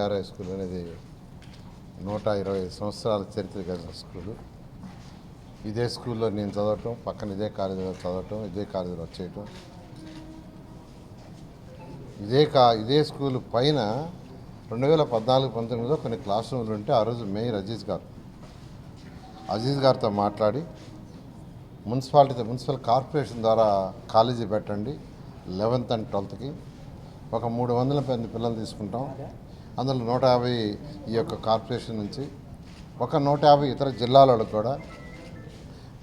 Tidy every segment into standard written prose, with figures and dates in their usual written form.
VR high school అనేది 120 సంవత్సరాల చరిత్ర కలిగిన స్కూలు. ఇదే స్కూల్లో నేను చదవటం, పక్కన ఇదే కాలేజీలో చదవటం, ఇదే కాలేజీలో వచ్చేయటం. ఇదే స్కూల్ పైన 2014-19లో కొన్ని క్లాస్ రూమ్లు ఉంటే ఆ రోజు మేయర్ అజీజ్ గారితో మాట్లాడి మున్సిపల్ కార్పొరేషన్ ద్వారా కాలేజీ పెట్టండి 11th and 12th ఒక 300 మంది పిల్లలు తీసుకుంటాం. అందులో 150 ఈ యొక్క కార్పొరేషన్ నుంచి, ఒక 150 ఇతర జిల్లాలలో కూడా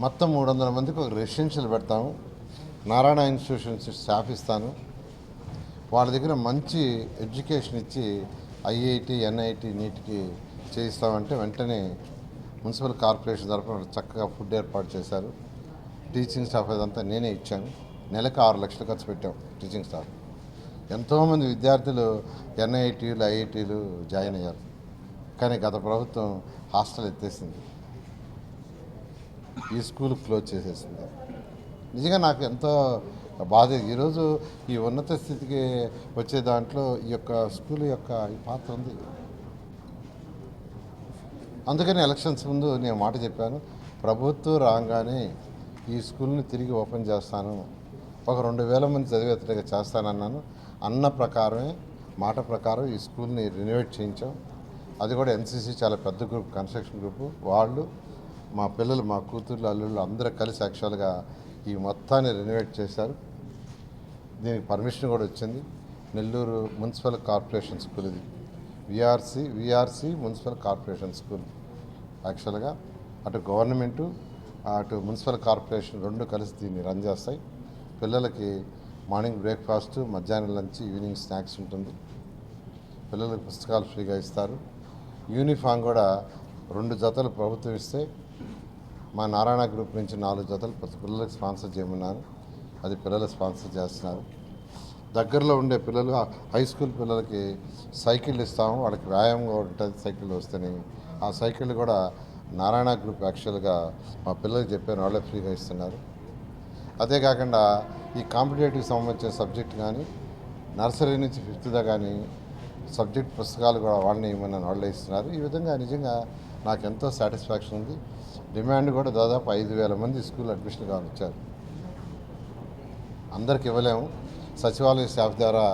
మొత్తం 300 మందికి ఒక రెసిడెన్షియల్ పెడతాము. నారాయణ ఇన్స్టిట్యూషన్స్ స్టాఫ్ ఇస్తాను. వాళ్ళ దగ్గర మంచి ఎడ్యుకేషన్ ఇచ్చి ఐఐటి, ఎన్ఐటి, నీట్కి చేయిస్తామంటే వెంటనే మున్సిపల్ కార్పొరేషన్ తరఫున చక్కగా ఫుడ్ ఏర్పాటు చేశారు. టీచింగ్ స్టాఫ్ అదంతా నేనే ఇచ్చాను. నెలకు 6 లక్షలు ఖర్చు పెట్టాం టీచింగ్ స్టాఫ్. ఎంతోమంది విద్యార్థులు ఎన్ఐటీలు, ఐఐటీలు జాయిన్ అయ్యారు. కానీ గత ప్రభుత్వం హాస్టల్ ఎత్తేసింది, ఈ స్కూల్ క్లోజ్ చేసేసింది. నిజంగా నాకు ఎంతో బాధ. ఈరోజు ఈ ఉన్నత స్థితికి వచ్చే దాంట్లో ఈ యొక్క స్కూల్ యొక్క ఈ పాత్ర ఉంది. అందుకని ఎలక్షన్స్ ముందు నేను మాట చెప్పాను, ప్రభుత్వం రాగానే ఈ స్కూల్ని తిరిగి ఓపెన్ చేస్తాను, ఒక 2000 మంది చదివేట్టుగా చేస్తానన్నాను. అన్న ప్రకారమే, మాట ప్రకారం ఈ స్కూల్ని రెనోవేట్ చేయించాం. అది కూడా ఎన్సీసీ చాలా పెద్ద గ్రూప్, కన్స్ట్రక్షన్ గ్రూపు. వాళ్ళు, మా పిల్లలు, మా కూతుర్లు, అల్లుళ్ళు అందరూ కలిసి యాక్చువల్గా ఈ మొత్తాన్ని రెనోవేట్ చేశారు. దీనికి పర్మిషన్ కూడా వచ్చింది. నెల్లూరు మున్సిపల్ కార్పొరేషన్ స్కూల్ ఇది, విఆర్సి మున్సిపల్ కార్పొరేషన్ స్కూల్. యాక్చువల్గా అటు గవర్నమెంటు, అటు మున్సిపల్ కార్పొరేషన్ రెండు కలిసి దీన్ని రన్ చేస్తాయి. పిల్లలకి మార్నింగ్ బ్రేక్ఫాస్ట్, మధ్యాహ్నం లంచ్, ఈవినింగ్ స్నాక్స్ ఉంటుంది. పిల్లలకు పుస్తకాలు ఫ్రీగా ఇస్తారు. యూనిఫామ్ కూడా 2 జతలు ప్రభుత్వం ఇస్తే, మా నారాయణ గ్రూప్ నుంచి 4 జతలు పిల్లలకు స్పాన్సర్ చేయమన్నారు. అది పిల్లలు స్పాన్సర్ చేస్తున్నారు. దగ్గరలో ఉండే పిల్లలు, హై స్కూల్ పిల్లలకి సైకిళ్ళు ఇస్తాము. వాళ్ళకి వ్యాయామం కూడా ఉంటుంది సైకిళ్ళు వస్తేనే. ఆ సైకిళ్ళు కూడా నారాయణ గ్రూప్ యాక్చువల్గా మా పిల్లలకి చెప్పాను, వాళ్ళే ఫ్రీగా ఇస్తున్నారు. అదే కాకుండా ఈ కాంపిటేటివ్ సంబంధించిన సబ్జెక్ట్ కానీ, నర్సరీ నుంచి 5th కానీ సబ్జెక్ట్ పుస్తకాలు కూడా వాళ్ళని ఇవ్వమని వాళ్ళే ఇస్తున్నారు. ఈ విధంగా నిజంగా నాకు ఎంతో సాటిస్ఫాక్షన్ ఉంది. డిమాండ్ కూడా దాదాపు 5000 మంది స్కూల్ అడ్మిషన్ కావాలి వచ్చారు. అందరికి ఇవ్వలేము. సచివాలయ స్టాఫ్ ద్వారా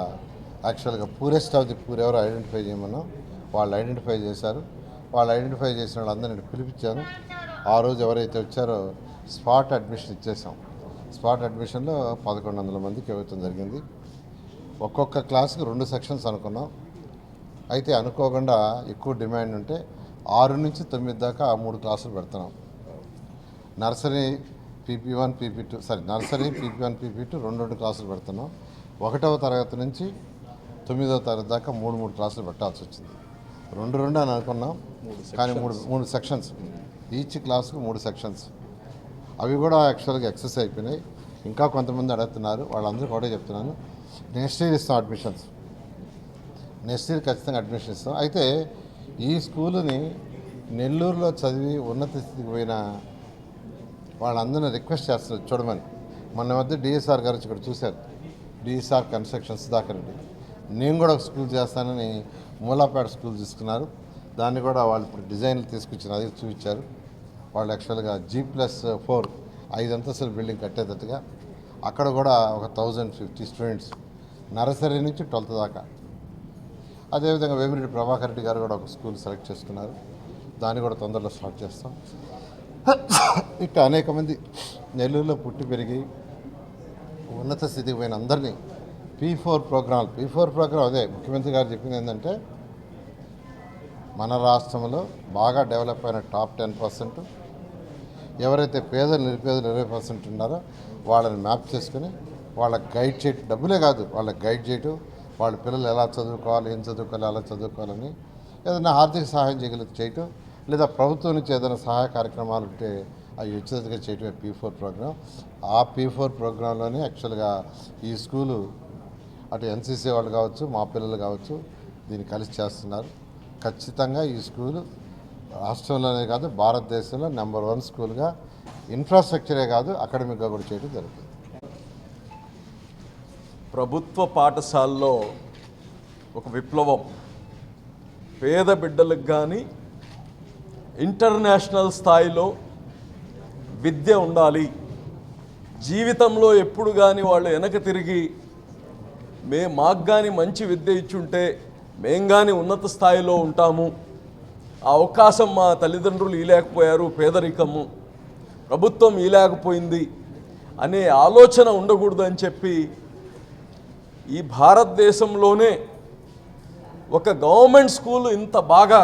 యాక్చువల్గా పూరెస్ట్ ఆఫ్ ది పూర్ ఎవరు ఐడెంటిఫై చేయమన్నాం, వాళ్ళు ఐడెంటిఫై చేశారు. వాళ్ళు ఐడెంటిఫై చేసిన వాళ్ళందరినీ పిలిపించాను. ఆ రోజు ఎవరైతే వచ్చారో స్పాట్ అడ్మిషన్ ఇచ్చేసాం. స్పాట్ అడ్మిషన్లో 1100 మందికి ఇవ్వటం జరిగింది. ఒక్కొక్క క్లాస్కి 2 సెక్షన్స్ అనుకున్నాం. అయితే అనుకోకుండా ఎక్కువ డిమాండ్ ఉంటే 6 నుంచి 9 దాకా 3 క్లాసులు పెడుతున్నాం. Nursery PP1, PP2 nursery PP1, PP2 2 క్లాసులు పెడుతున్నాం. 1వ తరగతి నుంచి 9వ తరగతి దాకా 3 క్లాసులు పెట్టాల్సి వచ్చింది. 2 అని అనుకున్నాం, కానీ 3 సెక్షన్స్, ఈచ్ క్లాస్కు 3 సెక్షన్స్. అవి కూడా యాక్చువల్గా ఎక్సెస్ అయిపోయినాయి. ఇంకా కొంతమంది అడుగుతున్నారు, వాళ్ళందరికీ ఒకటే చెప్తున్నాను, నెక్స్ట్ ఇయర్ ఇస్తాం అడ్మిషన్స్. నెక్స్ట్ ఇయర్ ఖచ్చితంగా అడ్మిషన్ ఇస్తాం. అయితే ఈ స్కూలుని నెల్లూరులో చదివి ఉన్నత స్థితికి పోయిన వాళ్ళందరినీ రిక్వెస్ట్ చేస్తున్నారు చూడమని. మొన్న మధ్య డిఎస్ఆర్ గారు ఇక్కడ చూశారు, డిఎస్ఆర్ కన్స్ట్రక్షన్ సుధాకర్ రెడ్డి. నేను కూడా ఒక స్కూల్ చేస్తానని మూలాపేట స్కూల్ తీసుకున్నారు. దాన్ని కూడా వాళ్ళు ఇప్పుడు డిజైన్లు తీసుకొచ్చిన అది చూపించారు. వాళ్ళు యాక్చువల్గా G+4 5 అంతస్తుల బిల్డింగ్ కట్టేటట్టుగా అక్కడ కూడా ఒక 1050 స్టూడెంట్స్ నర్సరీ నుంచి 12th దాకా. అదేవిధంగా వేమిరెడ్డి ప్రభాకర్ రెడ్డి గారు కూడా ఒక స్కూల్ సెలెక్ట్ చేసుకున్నారు. దాన్ని కూడా తొందరలో స్టార్ట్ చేస్తాం. ఇట్లా అనేక మంది నెల్లూరులో పుట్టి పెరిగి ఉన్నత స్థితికి పోయిన అందరినీ P4 ప్రోగ్రాం అదే ముఖ్యమంత్రి గారు చెప్పింది ఏంటంటే, మన రాష్ట్రంలో బాగా డెవలప్ అయిన టాప్ 10%, ఎవరైతే పేదలు నిరుపేదలు 20% ఉన్నారో వాళ్ళని మ్యాప్ చేసుకుని వాళ్ళకి గైడ్ చేయటం, డబ్బులే కాదు వాళ్ళకి గైడ్ చేయటం, వాళ్ళ పిల్లలు ఎలా చదువుకోవాలి, ఏం చదువుకోవాలి, ఎలా చదువుకోవాలని ఏదైనా ఆర్థిక సహాయం చేయటం, లేదా ప్రభుత్వం నుంచి ఏదైనా సహాయ కార్యక్రమాలు ఉంటే అవి ఉచితంగా చేయటమే P4 ప్రోగ్రాం. ఆ P4 ప్రోగ్రాంలోనే యాక్చువల్గా ఈ స్కూలు అటు ఎన్సీసీ వాళ్ళు కావచ్చు, మా పిల్లలు కావచ్చు, దీన్ని కలిసి చేస్తున్నారు. ఖచ్చితంగా ఈ స్కూలు రాష్ట్రంలోనే కాదు భారతదేశంలో నెంబర్ 1 స్కూల్గా ఇన్ఫ్రాస్ట్రక్చరే కాదు అకాడమిక్గా కూడా చేయడం జరుగుతుంది. ప్రభుత్వ పాఠశాలలో ఒక విప్లవం పేద బిడ్డలకు కానీ ఇంటర్నేషనల్ స్థాయిలో విద్య ఉండాలి. జీవితంలో ఎప్పుడు కానీ వాళ్ళు వెనక తిరిగి మాకు కానీ మంచి విద్య ఇచ్చుంటే మేం కానీ ఉన్నత స్థాయిలో ఉంటాము, ఆ అవకాశం మా తల్లిదండ్రులు ఇలేకపోయారు, పేదరికము, ప్రభుత్వం ఇలేకపోయింది అనే ఆలోచన ఉండకూడదు అని చెప్పి ఈ భారతదేశంలోనే ఒక గవర్నమెంట్ స్కూల్ ఇంత బాగా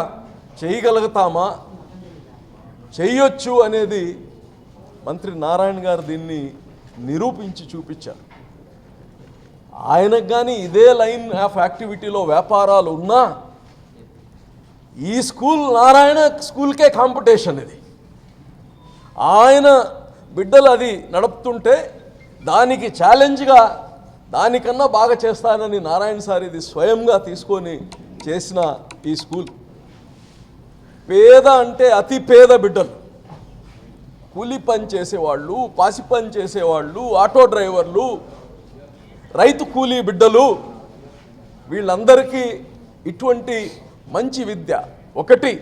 చేయగలుగుతామా, చేయొచ్చు అనేది మంత్రి నారాయణ గారు దీన్ని నిరూపించి చూపించారు. ఆయనకు కానీ ఇదే లైన్ ఆఫ్ యాక్టివిటీలో వ్యాపారాలు ఉన్నా ఈ స్కూల్ నారాయణ స్కూల్కే కాంపిటీషన్. ఇది ఆయన బిడ్డలు అది నడుపుతుంటే దానికి ఛాలెంజ్గా దానికన్నా బాగా చేస్తానని నారాయణ సార్ ఇది స్వయంగా తీసుకొని చేసిన ఈ స్కూల్. పేద అంటే అతి పేద బిడ్డలు, కూలి పని చేసేవాళ్ళు, పాసి పని చేసేవాళ్ళు, ఆటో డ్రైవర్లు, రైతు కూలీ బిడ్డలు, వీళ్ళందరికీ ఇటువంటి మంచి విద్య. ఒకటి,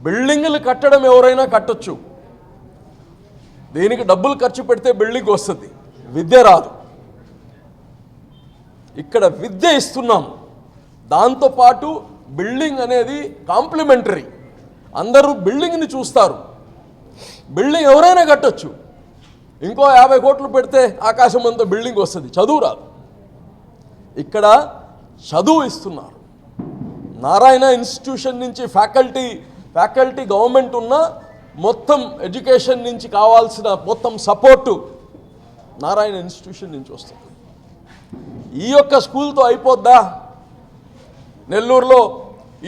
బిల్డింగులు కట్టడం ఎవరైనా కట్టొచ్చు, దీనికి డబ్బులు ఖర్చు పెడితే బిల్డింగ్ వస్తుంది, విద్య రాదు. ఇక్కడ విద్య ఇస్తున్నాం, దాంతోపాటు బిల్డింగ్ అనేది కాంప్లిమెంటరీ. అందరూ బిల్డింగ్ని చూస్తారు, బిల్డింగ్ ఎవరైనా కట్టొచ్చు, ఇంకో 50 కోట్లు పెడితే ఆకాశం అంతా బిల్డింగ్ వస్తుంది, చదువు రాదు. ఇక్కడ చదువు ఇస్తున్నారు. నారాయణ ఇన్స్టిట్యూషన్ నుంచి ఫ్యాకల్టీ గవర్నమెంట్ ఉన్న మొత్తం ఎడ్యుకేషన్ నుంచి కావాల్సిన మొత్తం సపోర్టు నారాయణ ఇన్స్టిట్యూషన్ నుంచి వస్తుంది. ఈ యొక్క స్కూల్తో అయిపోద్దా? నెల్లూరులో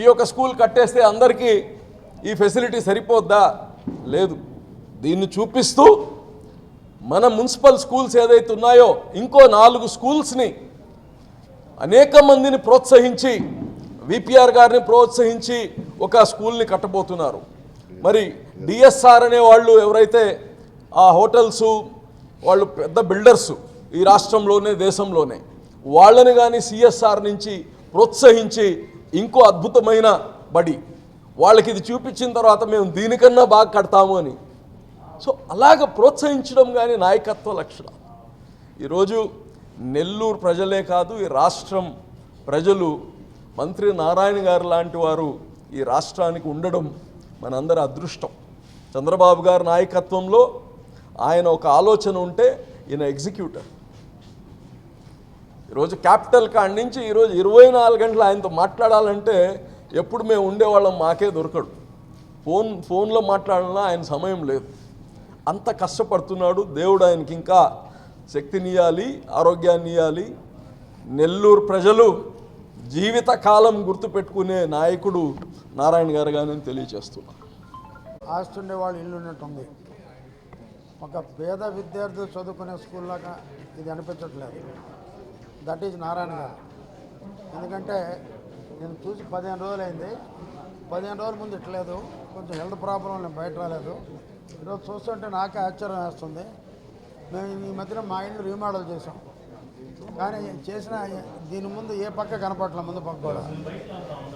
ఈ యొక్క స్కూల్ కట్టేస్తే అందరికీ ఈ ఫెసిలిటీ సరిపోద్దా? లేదు. దీన్ని చూపిస్తూ మన మున్సిపల్ స్కూల్స్ ఏదైతే ఉన్నాయో ఇంకో 4 స్కూల్స్ని అనేక మందిని ప్రోత్సహించి, విపిఆర్ గారిని ప్రోత్సహించి ఒక స్కూల్ని కట్టబోతున్నారు. మరి డిఎస్ఆర్ అనే వాళ్ళు ఎవరైతే ఆ హోటల్సు, వాళ్ళు పెద్ద బిల్డర్సు ఈ రాష్ట్రంలోనే దేశంలోనే, వాళ్ళని కానీ సిఎస్ఆర్ నుంచి ప్రోత్సహించి ఇంకో అద్భుతమైన బడి వాళ్ళకి ఇది చూపించిన తర్వాత మేము దీనికన్నా బాగా కడతాము అని, సో అలాగ ప్రోత్సహించడం కానీ నాయకత్వ లక్షణం. ఈరోజు నెల్లూరు ప్రజలే కాదు, ఈ రాష్ట్రం ప్రజలు మంత్రి నారాయణ గారు లాంటి వారు ఈ రాష్ట్రానికి ఉండడం మనందరి అదృష్టం. చంద్రబాబు గారి నాయకత్వంలో ఆయన ఒక ఆలోచన ఉంటే ఈయన ఎగ్జిక్యూటర్. ఈరోజు క్యాపిటల్ కాడి నుంచి ఈరోజు 24 గంటలు ఆయనతో మాట్లాడాలంటే ఎప్పుడు మేము ఉండేవాళ్ళం మాకే దొరకడు. ఫోన్లో మాట్లాడాలన్నా ఆయన సమయం లేదు, అంత కష్టపడుతున్నాడు. దేవుడు ఆయనకి ఇంకా శక్తినియాలి, ఆరోగ్యాన్ని ఇవ్వాలి. నెల్లూరు ప్రజలు జీవితకాలం గుర్తుపెట్టుకునే నాయకుడు నారాయణ గారు గాని తెలియజేస్తున్నారు. ఆస్తుండే వాళ్ళు ఇల్లు ఉన్నట్టుంది. ఒక పేద విద్యార్థులు చదువుకునే స్కూల్ లాగా ఇది అనిపించట్లేదు. దట్ ఈజ్ నారాయణ గారు. ఎందుకంటే నేను చూసి 15 రోజులైంది. 15 రోజుల ముందు ఇట్లేదు, కొంచెం హెల్త్ ప్రాబ్లం నేను బయట రాలేదు. ఈరోజు చూస్తుంటే నాకే ఆశ్చర్యం వేస్తుంది. మేము ఈ మధ్యన మా ఇల్లు రీమోడల్ చేసాం, కానీ చేసిన దీని ముందు ఏ పక్క కనపట్ల, ముందు పక్క కూడా.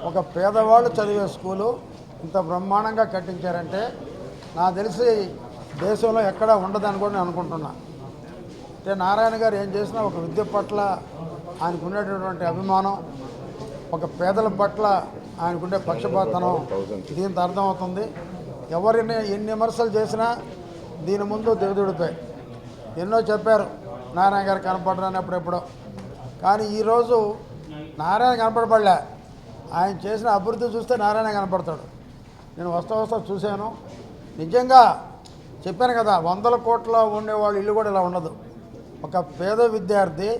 ఒక పేదవాళ్ళు చదివే స్కూలు ఇంత బ్రహ్మాండంగా కట్టించారంటే నాకు తెలిసి దేశంలో ఎక్కడా ఉండదని కూడా నేను అనుకుంటున్నా. అంటే నారాయణ గారు ఏం చేసినా ఒక విద్య పట్ల ఆయనకు ఉండేటటువంటి అభిమానం, ఒక పేదల పట్ల ఆయనకుండే పక్షపాతనం దీంతో అర్థమవుతుంది. ఎవరిని ఎన్ని విమర్శలు చేసినా దీని ముందు దిగుదుడిపోయి ఎన్నో చెప్పారు నారాయణ గారు కనపడరని ఎప్పుడెప్పుడో. కానీ ఈరోజు నారాయణ కనపడలే, ఆయన చేసిన అభివృద్ధి చూస్తే నారాయణ కనపడతాడు. నేను వస్తా చూశాను. నిజంగా చెప్పాను కదా, 100 కోట్ల ఉండేవాళ్ళు ఇల్లు కూడా ఇలా ఉండదు. ఒక పేద విద్యార్థి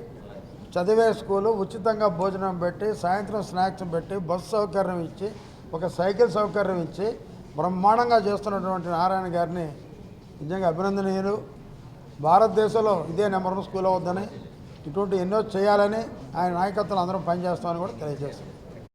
చదివే స్కూలు ఉచితంగా భోజనం పెట్టి, సాయంత్రం స్నాక్స్ పెట్టి, బస్సు సౌకర్యం ఇచ్చి, ఒక సైకిల్ సౌకర్యం ఇచ్చి బ్రహ్మాండంగా చేస్తున్నటువంటి నారాయణ గారిని నిజంగా అభినందనీయులు. భారతదేశంలో ఇదే నెంబర్ 1 స్కూల్ అవుద్దని, ఇటువంటి ఎన్నో చేయాలని ఆయన నాయకత్వం అందరం పనిచేస్తామని కూడా తెలియజేస్తాం.